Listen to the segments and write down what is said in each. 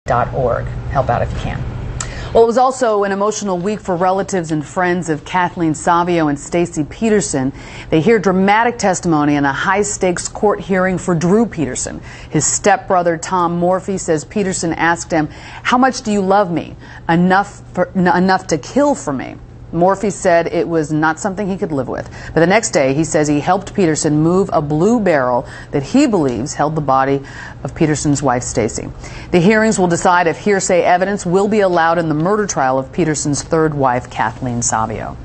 .org. Help out if you can. Well, it was also an emotional week for relatives and friends of Kathleen Savio and Drew Peterson. They hear dramatic testimony in a high-stakes court hearing for Drew Peterson. His stepbrother, Tom Morphy, says Peterson asked him, "How much do you love me? Enough to kill for me?" Morphy said it was not something he could live with. But the next day, he says he helped Peterson move a blue barrel that he believes held the body of Peterson's wife, Stacey. The hearings will decide if hearsay evidence will be allowed in the murder trial of Peterson's third wife, Kathleen Savio.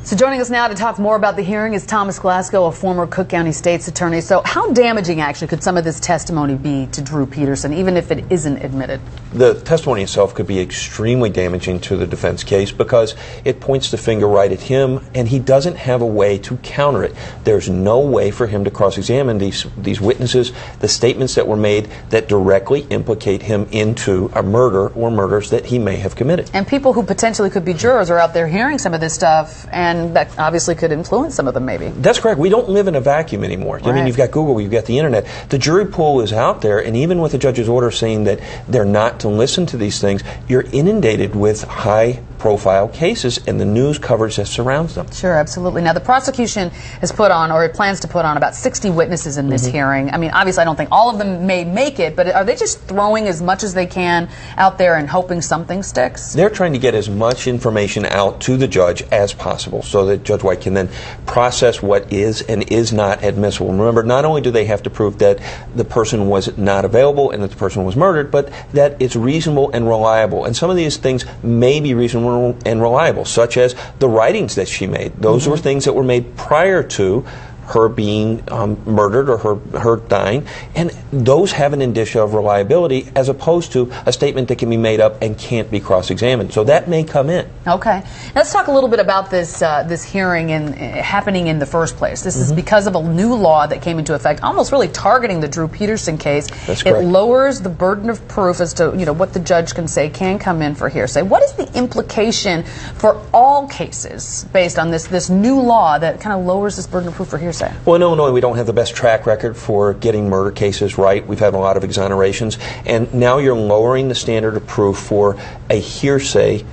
So joining us now to talk more about the hearing is Thomas Glasgow, a former Cook County State's attorney. So how damaging, actually, could some of this testimony be to Drew Peterson, even if it isn't admitted? The testimony itself could be extremely damaging to the defense case because it points the finger right at him, and he doesn't have a way to counter it. There's no way for him to cross-examine these witnesses, the statements that were made that directly implicate him into a murder or murders that he may have committed. And people who potentially could be jurors are out there hearing some of this stuff, and that obviously could influence some of them, maybe. That's correct. We don't live in a vacuum anymore. Right. I mean, you've got Google, you've got the internet. The jury pool is out there, and even with the judge's order saying that they're not to listen to these things, you're inundated with high-profile cases and the news coverage that surrounds them. Sure, absolutely. Now, the prosecution has put on, or it plans to put on, about 60 witnesses in this hearing. I mean, obviously, I don't think all of them may make it, but are they just throwing as much as they can out there and hoping something sticks? They're trying to get as much information out to the judge as possible so that Judge White can then process what is and is not admissible. And remember, not only do they have to prove that the person was not available and that the person was murdered, but that it's reasonable and reliable. And some of these things may be reasonable and reliable, such as the writings that she made. Those were things that were made prior to her being murdered or her dying, and those have an indicia of reliability as opposed to a statement that can be made up and can't be cross-examined. So that may come in. Okay. Now let's talk a little bit about this this hearing happening in the first place. This is because of a new law that came into effect, almost really targeting the Drew Peterson case. That's correct. It lowers the burden of proof as to what the judge can say can come in for hearsay. What is the implication for all cases based on this new law that kind of lowers this burden of proof for hearsay? Well, in Illinois, we don't have the best track record for getting murder cases right. We've had a lot of exonerations, and now you're lowering the standard of proof for a hearsay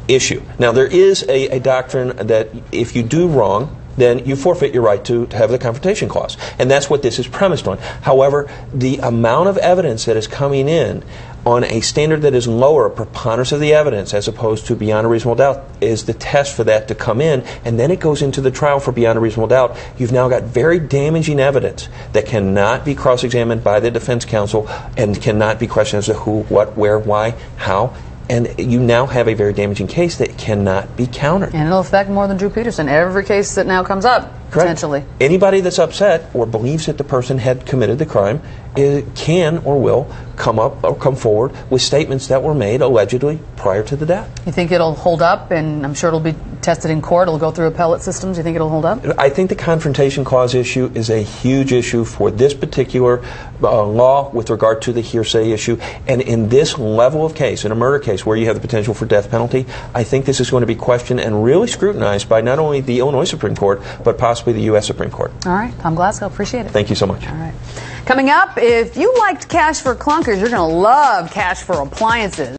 issue. Now, there is a doctrine that if you do wrong, then you forfeit your right to have the confrontation clause. And that's what this is premised on. However, the amount of evidence that is coming in on a standard that is lower, preponderance of the evidence, as opposed to beyond a reasonable doubt, is the test for that to come in, and then it goes into the trial for beyond a reasonable doubt. You've now got very damaging evidence that cannot be cross-examined by the defense counsel and cannot be questioned as to who, what, where, why, how. And you now have a very damaging case that cannot be countered. And it'll affect more than Drew Peterson. Every case that now comes up, potentially. Correct. Anybody that's upset or believes that the person had committed the crime can or will come up or come forward with statements that were made allegedly prior to the death. You think it'll hold up? And I'm sure it'll be tested in court. It'll go through appellate systems. You think it'll hold up? I think the confrontation clause issue is a huge issue for this particular law with regard to the hearsay issue. And in this level of case, in a murder case where you have the potential for death penalty, I think this is going to be questioned and really scrutinized by not only the Illinois Supreme Court, but possibly the U.S. Supreme Court. All right. Tom Glasgow, appreciate it. Thank you so much. All right. Coming up, if you liked Cash for Clunkers, you're going to love Cash for Appliances.